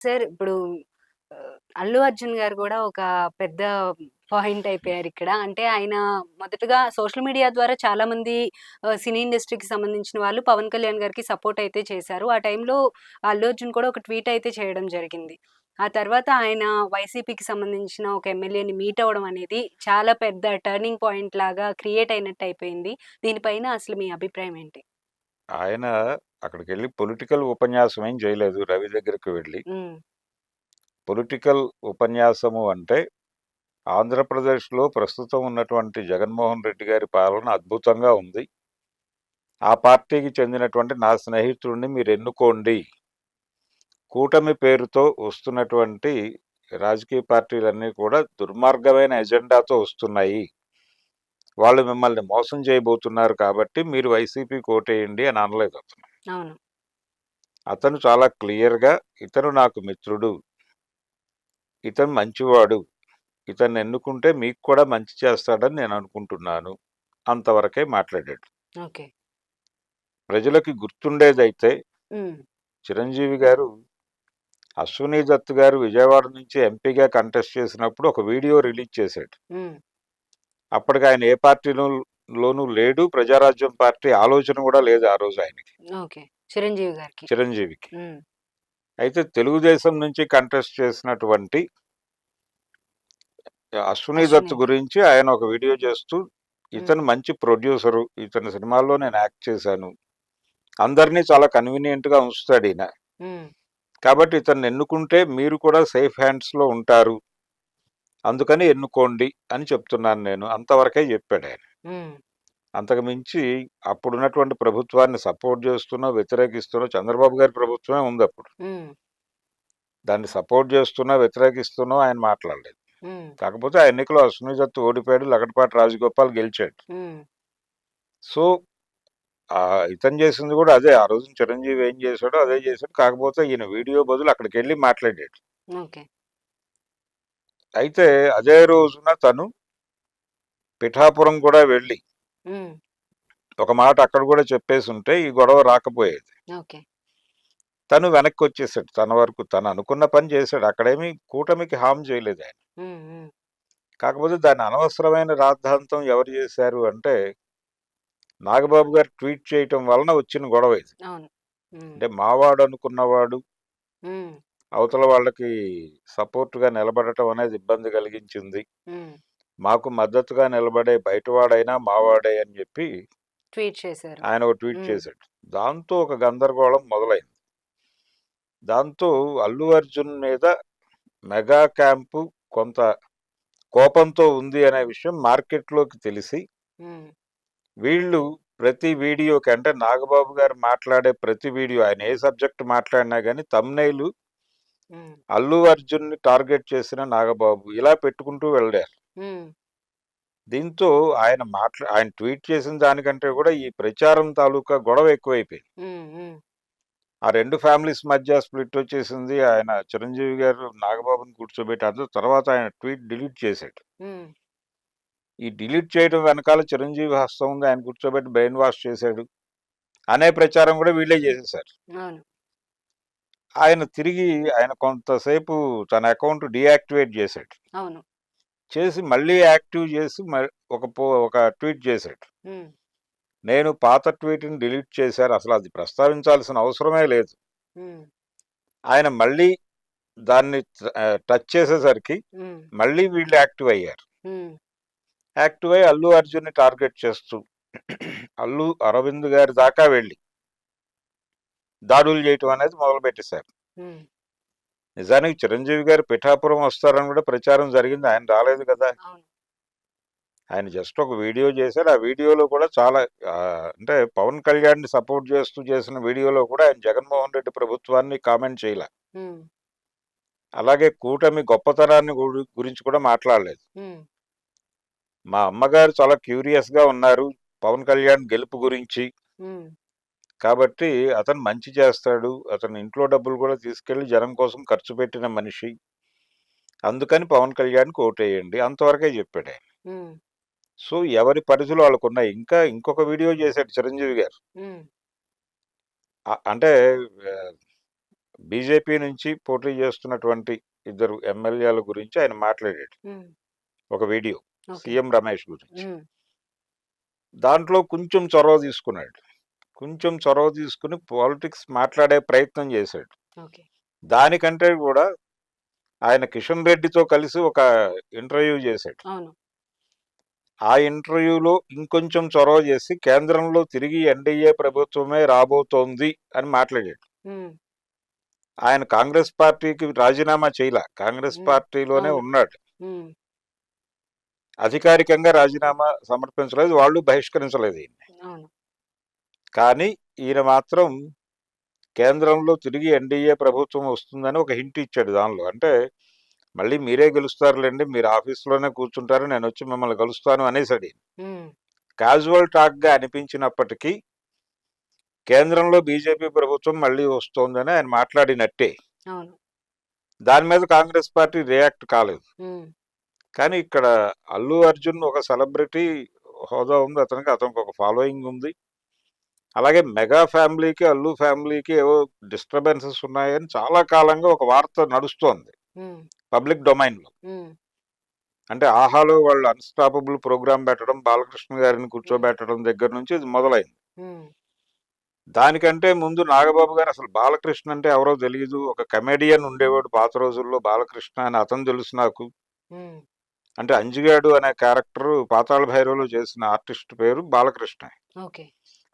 Sir ఇప్పుడు అల్లు అర్జున్ గారు గూడా ఒక పెద్ద పాయింట్ అయిపోయారిక్కడ. అంటే ఆయన మొదటగా సోషల్ మీడియా ద్వారా చాలామంది సినీ ఇండస్ట్రీకి సంబంధించిన వాళ్ళు పవన్ కళ్యాణ్ గారికి సపోర్ట్ అయితే చేశారు. ఆ టైంలో అల్లు అర్జున్ కూడా ఒక ట్వీట్ అయితే చేయడం జరిగింది. ఆ తర్వాత ఆయన వైసీపీకి సంబంధించిన ఒక ఎమ్మెల్యేని మీట్ అవ్వడం అనేది చాలా పెద్ద టర్నింగ్ పాయింట్ లాగా క్రియేట్ అయినట్టు అయిపోయింది. దీనిపైన అసలు మీ అభిప్రాయం ఏంటి? ఆయన అక్కడికెళ్ళి పొలిటికల్ ఉపన్యాసం ఏం చేయలేదు. రవి దగ్గరికి వెళ్ళి. హ్మ్. పొలిటికల్ ఉపన్యాసము అంటే ఆంధ్రప్రదేశ్‌లో ప్రస్తుతం ఉన్నటువంటి జగన్మోహన్ రెడ్డి గారి పాలన అద్భుతంగా ఉంది. ఆ పార్టీకి చెందినటువంటి నా స్నేహితుడిని మీరెన్నుకోండి. కూటమి పేరుతో వస్తున్నటువంటి రాజకీయ పార్టీలన్నీ కూడా దుర్మార్గమైన ఎజెండాతో వస్తున్నాయి. వాళ్ళు మిమ్మల్ని మోసం చేయబోతున్నారు కాబట్టి మీరు వైసీపీకి ఓటేయండి అని అనలేదు అతను. అవును. అతను చాలా క్లియర్‌గా ఇతను నాకు మిత్రుడు. ఇతను మంచివాడు. ఇతన్ని ఎన్నుకుంటే మీకు కూడా మంచి చేస్తాడని నేను అనుకుంటున్నాను. అంతవరకే మాట్లాడాడు. ఓకే. ప్రజలకి గుర్తుండేదైతే హ్మ్. చిరంజీవి గారు అశ్విని దత్ గారు విజయవాడ నుంచి ఎంపీగా కంటెస్ట్ చేసినప్పుడు ఒక వీడియో రిలీజ్ చేశాడు. హ్మ్. అప్పటికి ఆయన ఏ పార్టీలోనూ లేడు. ప్రజారాజ్యం పార్టీ ఆలోచన కూడా లేదు ఆ రోజు ఆయనకి. ఓకే. చిరంజీవి గారికి. చిరంజీవికి. హ్మ్. అయితే తెలుగుదేశం నుంచి కంటెస్ట్ చేసినటువంటి అశ్విని దత్ అశ్విని గారు. గురించి ఆయన ఒక వీడియో చేస్తూ, హ్మ్. ఇతను మంచి ప్రొడ్యూసరు. ఇతని సినిమాల్లో నేను యాక్ట్ చేశాను. అందరినీ చాలా కన్వీనియంట్‌గా ఉంచుతాడీయన. హ్మ్. కాబట్టి ఇతన్ని ఎన్నుకుంటే మీరు కూడా సేఫ్ హ్యాండ్స్‌లో ఉంటారు. అందుకని ఎన్నుకోండి అని చెప్తున్నాను నేను. అంతవరకే చెప్పాడాయన. హ్మ్. అంతకు మించి అప్పుడున్నటువంటి ప్రభుత్వాన్ని సపోర్ట్ చేస్తూనో, వ్యతిరేకిస్తూనో చంద్రబాబు గారి ప్రభుత్వమే ఉందప్పుడు. హ్మ్. దాన్ని సపోర్ట్ చేస్తూనో, వ్యతిరేకిస్తూనో ఆయన మాట్లాడలేదు. హ్మ్. కాకపోతే ఆ ఎన్నికలో అశ్విని దత్ ఓడిపోయాడు. లగడపాటి రాజగోపాల్ గెలిచాడు. హ్మ్. సో, ఇతను చేసింది కూడా అదే. ఆ రోజున చిరంజీవి ఏం చేశాడో అదే చేశాడు. కాకపోతే ఈయన వీడియో బదులు అక్కడికెళ్ళి మాట్లాడాడు. ఓకే. అయితే అదే రోజున తను పిఠాపురం కూడా వెళ్ళి హ్మ్. ఒక మాట అక్కడ కూడా చెప్పేసుంటే ఈ గొడవ రాకపోయేది. ఓకే. తను వెనక్కొచ్చేసాడు. తన వరకు తను అనుకున్న పని చేశాడు. అక్కడేమి కూటమికి హార్మ్ చేయలేదాయన. హ్మ్. హ్మ్. కాకపోతే దాన్ని అనవసరమైన రాద్ధాంతం ఎవరు చేశారు అంటే, నాగబాబు గారు ట్వీట్ చేయటం వలన వచ్చిన గొడవ ఇది. అవును. హ్మ్. అంటే మావాడు అనుకున్నవాడు హ్మ్. అవతల వాళ్ళకి సపోర్ట్‌గా నిలబడటం అనేది ఇబ్బంది కలిగించింది. హ్మ్. మాకు మద్దతుగా నిలబడే బయటవాడైనా మావాడే అని చెప్పి ట్వీట్ చేశారు. ఆయన ఒక ట్వీట్ హ్మ్. చేశాడు. దాంతో ఒక గందరగోళం మొదలైంది. దాంతో అల్లు అర్జున్ మీద మెగా క్యాంపు కొంత కోపంతో ఉంది అనే విషయం మార్కెట్‌లోకి తెలిసి, హ్మ్. వీళ్ళు ప్రతి వీడియోకి అంటే నాగబాబు గారు మాట్లాడే ప్రతి వీడియో ఆయన ఏ సబ్జెక్ట్ మాట్లాడినా గాని థంబ్‌నెయిల్ హ్మ్. అల్లు అర్జున్‌ని టార్గెట్ చేసిన నాగబాబు ఇలా పెట్టుకుంటూ వెళ్ళారు. హ్మ్. దీంతో ఆయన ట్వీట్ చేసిన దానికంటే కూడా ఈ ప్రచారం తాలూకా గొడవ ఎక్కువైపోయింది. హ్మ్. హ్మ్. ఆ 2 ఫ్యామిలీస్ మధ్య స్ప్లిట్ వచ్చేసింది. ఆయన చిరంజీవి గారు నాగబాబుని కూర్చోబెట్టి తర్వాత ఆయన ట్వీట్ డిలీట్ చేశాడు. హ్మ్. ఈ డిలీట్ చేయడం వెనకాల చిరంజీవి హస్తం ఉంది. ఆయన కూర్చోబెట్టి బ్రెయిన్ వాష్ చేశాడు అనే ప్రచారం కూడా వీళ్ళే చేసేసారు. అవును. ఆయన కొంతసేపు తన అకౌంట్ డీయాక్టివేట్ చేశాడు. అవును. చేసి మళ్ళీ యాక్టివ్ చేసి ఒక ట్వీట్ చేశాడు. హ్మ్. నేను పాత ట్వీట్‌ని డిలీట్ చేశారు. అసలది ప్రస్తావించాల్సిన అవసరమే లేదు. హ్మ్. ఆయన మళ్ళీ దాన్ని టచ్ చేసేసరికి హ్మ్. మళ్ళీ వీళ్ళు యాక్టివ్ అయ్యారు. హ్మ్. యాక్టివ్ అయ్యి అల్లు అర్జున్‌ని టార్గెట్ చేస్తూ అల్లు అరవింద్ గారి దాకా వెళ్లి దాడులు చేయటం అనేది మొదలుపెట్టేశారు. హ్మ్. నిజానికి చిరంజీవి గారు పిఠాపురం వస్తారని కూడా ప్రచారం జరిగింది. ఆయన రాలేదు కదా! అవును. ఆయన జస్ట్ ఒక వీడియో చేశారు. ఆ వీడియోలో కూడా చాలా అంటే పవన్ కళ్యాణ్‌ని సపోర్ట్ చేస్తూ చేసిన వీడియోలో కూడా ఆయన జగన్మోహన్ రెడ్డి ప్రభుత్వాన్ని కామెంట్ చేయలా. హ్మ్. అలాగే కూటమి గొప్పతనాన్ని గురించి కూడా మాట్లాడలేదు. హ్మ్. మా అమ్మగారు చాలా క్యూరియస్‌గా ఉన్నారు పవన్ కళ్యాణ్ గెలుపు గురించి. హ్మ్. కాబట్టి అతను మంచి చేస్తాడు. అతను ఇంట్లో డబ్బులు కూడా తీసుకెళ్ళి జనం కోసం ఖర్చు పెట్టిన మనిషి. అందుకని పవన్ కళ్యాణ్‌కి ఓటేయండి. అంతవరకే చెప్పాడాయన. హ్మ్. సో, ఎవరి పరిధులు వాళ్ళకున్నాయి. ఇంకొక వీడియో చేశాడు చిరంజీవి గారు. హ్మ్. అంటే ఆహ్, బీజేపీ నుంచి పోటీ చేస్తున్నటువంటి ఇద్దరు ఎమ్మెల్యేల గురించి ఆయన మాట్లాడాడు ఉమ్, ఒక వీడియో, ఓకే. సీఎం రమేష్ గురించి. ఉమ్, దాంట్లో కొంచెం చొరవ తీసుకున్నాడు, కొంచెం చొరవ తీసుకుని పాలిటిక్స్ మాట్లాడే ప్రయత్నం చేశాడు. ఓకే. దానికంటే కూడా ఆయన కిషన్ రెడ్డితో కలిసి ఒక ఇంటర్వ్యూ చేశాడు. అవును. ఆ ఇంటర్వ్యూలో ఇంకొంచెం చొరవ చేసి కేంద్రంలో తిరిగి ఎన్డీఏ ప్రభుత్వమే రాబోతోంది అని మాట్లాడాడు. ఉమ్, ఆయన కాంగ్రెస్ పార్టీకి రాజీనామా చేయలే, కాంగ్రెస్ ఉమ్, పార్టీలోనే అవును. ఉన్నాడు. ఉమ్, అధికారికంగా రాజీనామా సమర్పించలేదు, వాళ్ళు బహిష్కరించలేదు ఈయన్ని. అవును. కానీ ఈయన మాత్రం కేంద్రంలో తిరిగి ఎన్డీఏ ప్రభుత్వం వస్తుందని ఒక హింట్ ఇచ్చాడు దానిలో. అంటే మళ్ళీ మీరే గెలుస్తారులేండి, మీరు ఆఫీస్లోనే కూర్చుంటారు, నేను వచ్చి మిమ్మల్ని కలుస్తాను అనేసాడు ఈయన. ఉమ్, క్యాజువల్ టాక్గా అనిపించినప్పటికీ కేంద్రంలో బీజేపీ ప్రభుత్వం మళ్ళీ వస్తోందని ఆయన మాట్లాడినట్టే. అవును. దాని మీద కాంగ్రెస్ పార్టీ రియాక్ట్ కాలేదు. ఉమ్, కానీ ఇక్కడ అల్లు అర్జున్ ఒక సెలబ్రిటీ హోదా ఉంది అతనికి, అతనికి ఒక ఫాలోయింగ్ ఉంది. అలాగే మెగా ఫ్యామిలీకి అల్లు ఫ్యామిలీకి ఏవో డిస్టర్బెన్సెస్ ఉన్నాయని చాలా కాలంగా ఒక వార్త నడుస్తోంది ఉమ్, పబ్లిక్ డొమైన్లో. ఉమ్, అంటే ఆహాలో వాళ్ళు అన్స్టాపబుల్ ప్రోగ్రామ్ పెట్టడం, బాలకృష్ణ గారిని ఉమ్, కూర్చోబెట్టడం దగ్గర నుంచి ఇది మొదలైంది. ఉమ్, దానికంటే ముందు నాగబాబు గారు అసలు బాలకృష్ణ అంటే ఎవరో తెలియదు, ఒక కమెడియన్ ఉండేవాడు పాత రోజుల్లో బాలకృష్ణ అని అతను తెలుసు నాకు. ఉమ్, అంటే అంజిగాడు అనే క్యారెక్టర్ పాతాళ భైరవలో చేసిన ఆర్టిస్ట్ పేరు బాలకృష్ణ. ఓకే.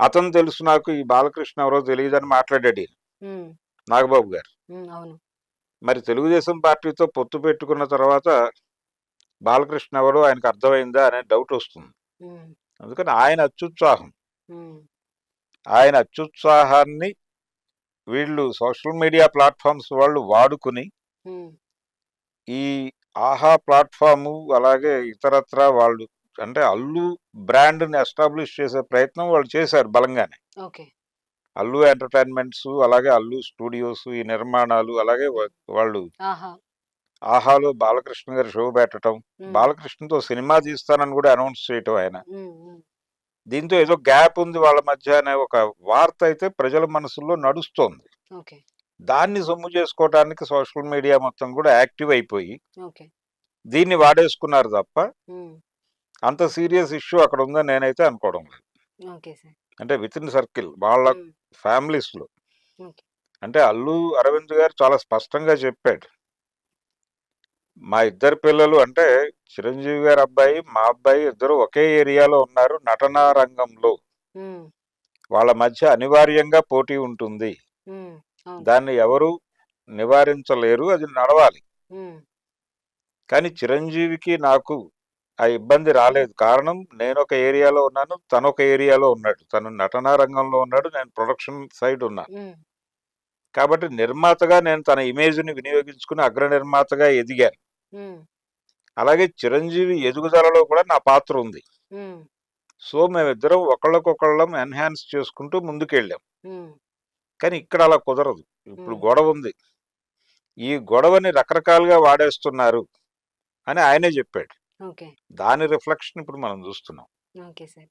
అతను తెలుసు నాకు, ఈ బాలకృష్ణ ఎవరో తెలియదని మాట్లాడాడు ఈయన, ఉమ్, నాగబాబు గారు. అవును. మరి తెలుగుదేశం పార్టీతో పొత్తు పెట్టుకున్న తర్వాత బాలకృష్ణ ఎవరో ఆయనకు అర్థమైందా అనే డౌట్ వస్తుంది. ఉమ్, అందుకని ఆయన అత్యుత్సాహం, ఉమ్, ఆయన అత్యుత్సాహాన్ని వీళ్ళు సోషల్ మీడియా ప్లాట్ఫామ్స్ వాళ్ళు వాడుకుని ఉమ్, ఈ ఆహా ప్లాట్ఫాము అలాగే ఇతరత్ర వాళ్ళు అంటే అల్లు బ్రాండ్ని ఎస్టాబ్లిష్ చేసే ప్రయత్నం వాళ్ళు చేశారు బలంగానే. ఓకే. అల్లు ఎంటర్టైన్మెంట్స్ అలాగే అల్లు స్టూడియోస్ ఈ నిర్మాణాలు అలాగే వాళ్ళు ఆహా. ఆహాలో బాలకృష్ణ గారి షో పెట్టడం, ఉమ్, బాలకృష్ణతో సినిమా తీస్తానని కూడా అనౌన్స్ చేయటం ఆయన. ఉమ్, ఉమ్, దీంతో ఏదో గ్యాప్ ఉంది వాళ్ళ మధ్య అనే ఒక వార్త అయితే ప్రజల మనసుల్లో నడుస్తోంది. ఓకే. దాన్ని సొమ్ము చేసుకోవడానికి సోషల్ మీడియా మొత్తం కూడా యాక్టివ్ అయిపోయి ఓకే. దీన్ని వాడేసుకున్నారు తప్ప ఉమ్, అంత సీరియస్ ఇష్యూ అక్కడ ఉందని నేనైతే అనుకోవడం లేదు. Okay sir. అంటే విత్ ఇన్ సర్కిల్ వాళ్ళ ఉమ్, ఫ్యామిలీస్లో. ఓకే. అంటే అల్లు అరవింద్ గారు చాలా స్పష్టంగా చెప్పాడు, మా ఇద్దరు పిల్లలు అంటే చిరంజీవి గారి అబ్బాయి మా అబ్బాయి ఇద్దరు ఒకే ఏరియాలో ఉన్నారు నటనా రంగంలో, ఉమ్, వాళ్ళ మధ్య అనివార్యంగా పోటీ ఉంటుంది, ఉమ్, అవును. దాన్ని ఎవరు నివారించలేరు, అది నడవాలి. ఉమ్, కానీ చిరంజీవికి నాకు ఆ ఇబ్బంది రాలేదు, కారణం నేను ఒక ఏరియాలో ఉన్నాను, తను ఒక ఏరియాలో ఉన్నాడు, తను నటనా రంగంలో ఉన్నాడు, నేను ప్రొడక్షన్ సైడ్ ఉన్నా. ఉమ్, కాబట్టి నిర్మాతగా నేను తన ఇమేజ్ని వినియోగించుకుని అగ్ర నిర్మాతగా ఎదిగాను. ఉమ్, అలాగే చిరంజీవి ఎదుగుదలలో కూడా నా పాత్ర ఉంది. ఉమ్, సో మేమిద్దరం ఒకళ్ళకొకళ్ళం ఎన్హాన్స్ చేసుకుంటూ ముందుకెళ్ళాం. ఉమ్, కానీ ఇక్కడ అలా కుదరదు. ఇప్పుడు ఉమ్, గొడవ ఉంది, ఈ గొడవని రకరకాలుగా వాడేస్తున్నారు అని ఆయనే చెప్పాడు. ఓకే. దాని రిఫ్లెక్షన్ ఇప్పుడు మనం చూస్తున్నాం. Okay sir.